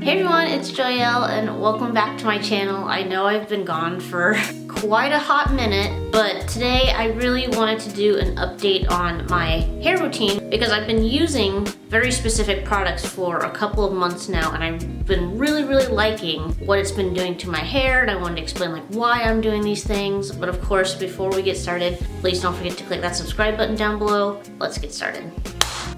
Hey everyone, it's Joyel and welcome back to my channel. I know I've been gone for quite a hot minute, but today I really wanted to do an update on my hair routine because I've been using very specific products for a couple of months now and I've been really liking what it's been doing to my hair, and I wanted to explain like why I'm doing these things. But of course, before we get started, please don't forget to click that subscribe button down below. Let's get started.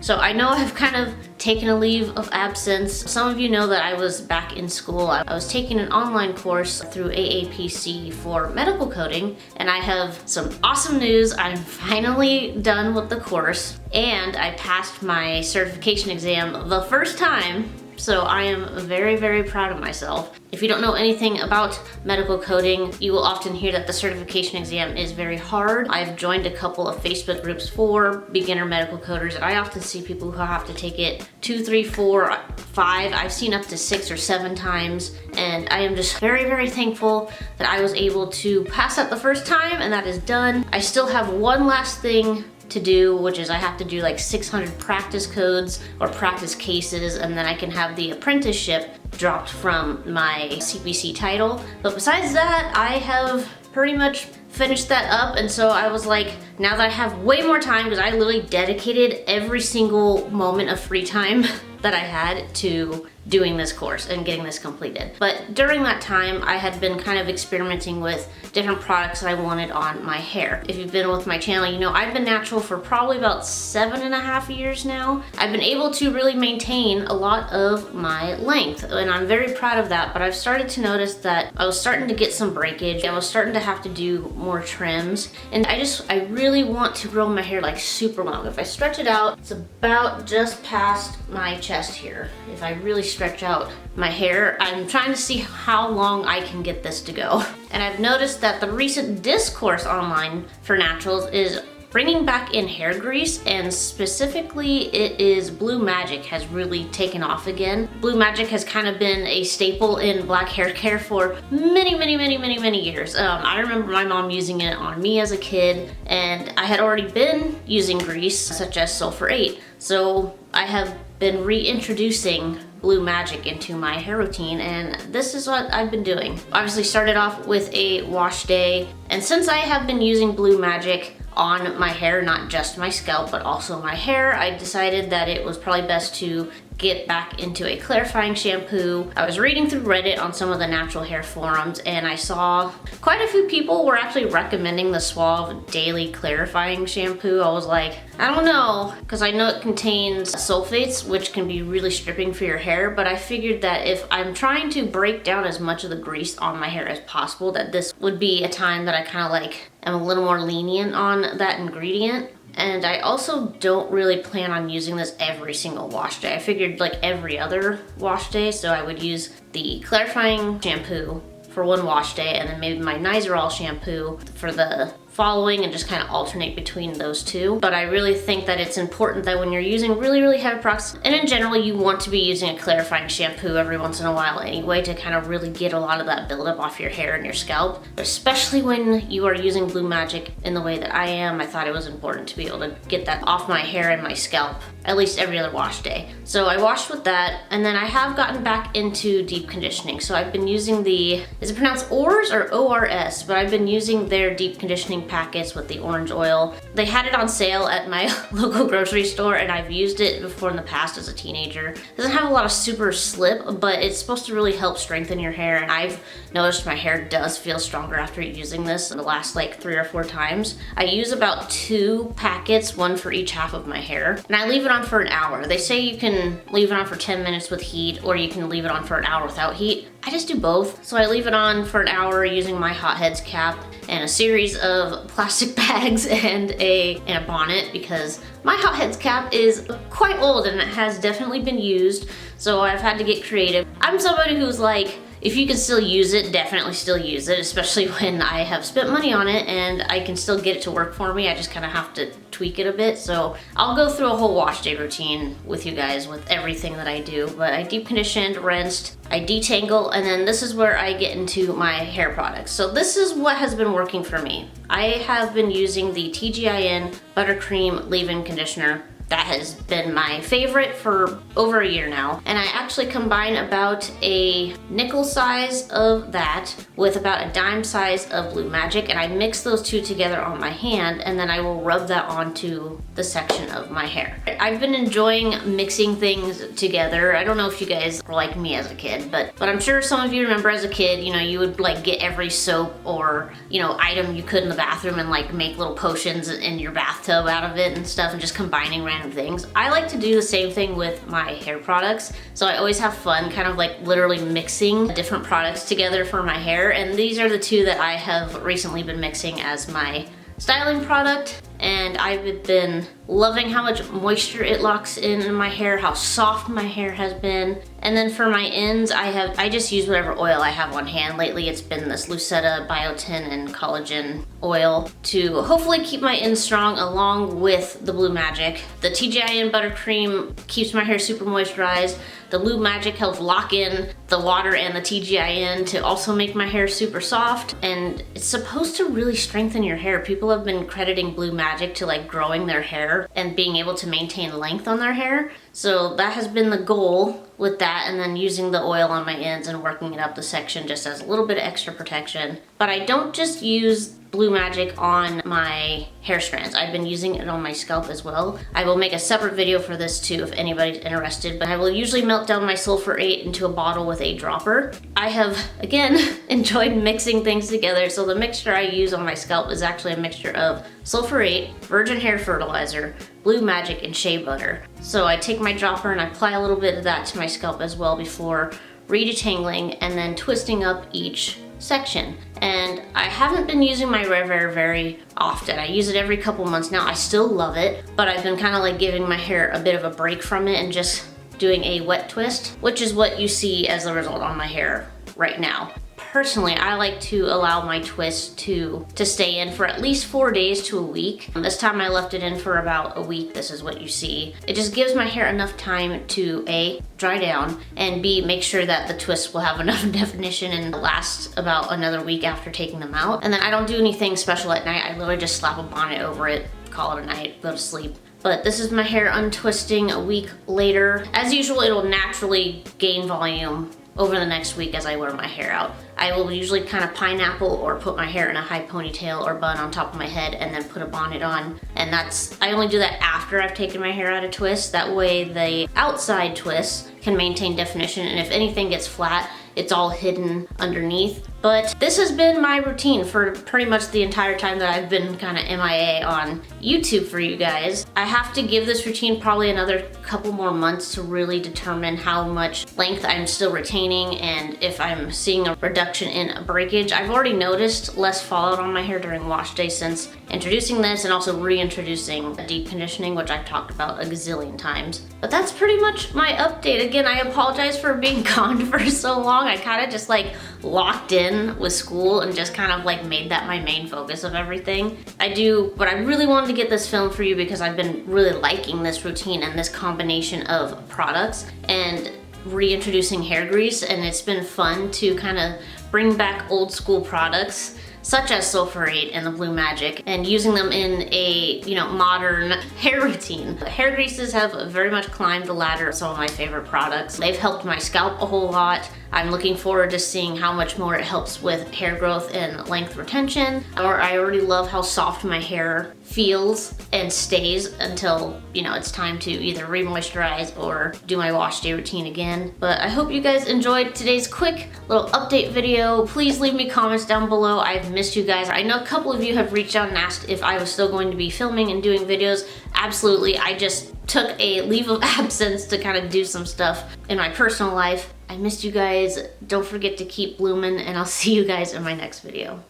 So I know I've kind of taken a leave of absence. Some of you know that I was back in school. I was taking an online course through AAPC for medical coding, and I have some awesome news. I'm finally done with the course and I passed my certification exam the first time. So I am very proud of myself. If you don't know anything about medical coding, you will often hear that the certification exam is very hard. I've joined a couple of Facebook groups for beginner medical coders, and I often see people who have to take it 2, 3, 4, 5. I've seen up to 6 or 7 times, and I am just very thankful that I was able to pass that the first time, and that is done. I still have one last thing to do, which is I have to do like 600 practice codes or practice cases, and then I can have the apprenticeship dropped from my CPC title. But besides that, I have pretty much finished that up, and so I was like, now that I have way more time, because I literally dedicated every single moment of free time that I had to doing this course and getting this completed. But during that time, I had been kind of experimenting with different products that I wanted on my hair. If you've been with my channel, you know I've been natural for probably about 7.5 years now. I've been able to really maintain a lot of my length, and I'm very proud of that, but I've started to notice that I was starting to get some breakage. I was starting to have to do more trims, and I really want to grow my hair like super long. If I stretch it out, it's about just past my chest here. If I really stretch out my hair, I'm trying to see how long I can get this to go. And I've noticed that the recent discourse online for naturals is bringing back in hair grease, and specifically it is Blue Magic has really taken off again. Blue Magic has kind of been a staple in black hair care for many years. I remember my mom using it on me as a kid, and I had already been using grease such as Sulfur 8. So I have been reintroducing Blue Magic into my hair routine, and this is what I've been doing. Obviously started off with a wash day, and since I have been using Blue Magic on my hair, not just my scalp but also my hair, I decided that it was probably best to get back into a clarifying shampoo. I was reading through Reddit on some of the natural hair forums, and I saw quite a few people were actually recommending the Suave daily clarifying shampoo. I was like, I don't know, because I know it contains sulfates, which can be really stripping for your hair, but I figured that if I'm trying to break down as much of the grease on my hair as possible, that this would be a time that I kind of like am a little more lenient on that ingredient. And I also don't really plan on using this every single wash day. I figured like every other wash day, so I would use the clarifying shampoo for one wash day, and then maybe my Nizoral shampoo for the following, and just kind of alternate between those two. But I really think that it's important that when you're using really heavy products, and in general you want to be using a clarifying shampoo every once in a while anyway, to kind of really get a lot of that buildup off your hair and your scalp. But especially when you are using Blue Magic in the way that I am, I thought it was important to be able to get that off my hair and my scalp at least every other wash day. So I washed with that, and then I have gotten back into deep conditioning. So I've been using the, is it pronounced ORS or ORS? But I've been using their deep conditioning packets with the orange oil. They had it on sale at my local grocery store, and I've used it before in the past as a teenager. It doesn't have a lot of super slip, but it's supposed to really help strengthen your hair, and I've noticed my hair does feel stronger after using this in the last like 3 or 4 times. I use about 2 packets, one for each half of my hair, and I leave it on for an hour. They say you can leave it on for 10 minutes with heat, or you can leave it on for an hour without heat. I just do both. So I leave it on for an hour using my hotheads cap and a series of plastic bags and a bonnet, because my hotheads cap is quite old and it has definitely been used, so I've had to get creative. I'm somebody who's like, if you can still use it, definitely still use it, especially when I have spent money on it and I can still get it to work for me. I just kind of have to tweak it a bit. So I'll go through a whole wash day routine with you guys with everything that I do. But I deep conditioned, rinsed, I detangle, and then this is where I get into my hair products. So this is what has been working for me. I have been using the TGIN Buttercream leave-in conditioner that has been my favorite for over a year now. And I actually combine about a nickel size of that with about a dime size of Blue Magic, and I mix those two together on my hand, and then I will rub that onto the section of my hair. I've been enjoying mixing things together. I don't know if you guys were like me as a kid, but I'm sure some of you remember as a kid, you know, you would like get every soap or, you know, item you could in the bathroom and like make little potions in your bathtub out of it and stuff, and just combining random things. I like to do the same thing with my hair products, so I always have fun kind of like literally mixing different products together for my hair, and these are the two that I have recently been mixing as my styling product. And I've been loving how much moisture it locks in my hair, how soft my hair has been. And then for my ends, I just use whatever oil I have on hand. Lately it's been this Luseta, Biotin, and Collagen oil to hopefully keep my ends strong, along with the Blue Magic. The TGIN Buttercream keeps my hair super moisturized. The Blue Magic helps lock in the water and the TGIN to also make my hair super soft. And it's supposed to really strengthen your hair. People have been crediting Blue Magic to like growing their hair and being able to maintain length on their hair. So that has been the goal with that, and then using the oil on my ends and working it up the section just as a little bit of extra protection. But I don't just use Blue Magic on my hair strands. I've been using it on my scalp as well. I will make a separate video for this too if anybody's interested, but I will usually melt down my sulfur-8 into a bottle with a dropper. I have, again, enjoyed mixing things together, so the mixture I use on my scalp is actually a mixture of sulfur-8, virgin hair fertilizer, Blue Magic, and shea butter. So I take my dropper and I apply a little bit of that to my scalp as well before re-detangling and then twisting up each section. And I haven't been using my Rev very often. I use it every couple months now. I still love it, but I've been kind of like giving my hair a bit of a break from it and just doing a wet twist, which is what you see as the result on my hair right now. Personally, I like to allow my twist to stay in for at least 4 days to a week. This time I left it in for about a week. This is what you see. It just gives my hair enough time to A, dry down, and B, make sure that the twists will have enough definition and last about another week after taking them out. And then I don't do anything special at night. I literally just slap a bonnet over it, call it a night, go to sleep. But this is my hair untwisting a week later. As usual, it'll naturally gain volume over the next week as I wear my hair out. I will usually kind of pineapple or put my hair in a high ponytail or bun on top of my head and then put a bonnet on. And I only do that after I've taken my hair out of twist. That way the outside twist can maintain definition, and if anything gets flat, it's all hidden underneath. But this has been my routine for pretty much the entire time that I've been kind of MIA on YouTube for you guys. I have to give this routine probably another couple more months to really determine how much length I'm still retaining and if I'm seeing a reduction in breakage. I've already noticed less fallout on my hair during wash day since introducing this and also reintroducing deep conditioning, which I've talked about a gazillion times. But that's pretty much my update. Again, I apologize for being gone for so long. I kind of just like locked in with school and just kind of like made that my main focus of everything. But I really wanted to get this filmed for you because I've been really liking this routine and this combination of products and reintroducing hair grease, and it's been fun to kind of bring back old school products such as sulfur-8 and the Blue Magic and using them in a, you know, modern hair routine. Hair greases have very much climbed the ladder of some of my favorite products. They've helped my scalp a whole lot. I'm looking forward to seeing how much more it helps with hair growth and length retention. I already love how soft my hair feels and stays until, you know, it's time to either re-moisturize or do my wash day routine again. But I hope you guys enjoyed today's quick little update video. Please leave me comments down below. I've missed you guys. I know a couple of you have reached out and asked if I was still going to be filming and doing videos. Absolutely. I just took a leave of absence to kind of do some stuff in my personal life. I missed you guys. Don't forget to keep blooming, and I'll see you guys in my next video.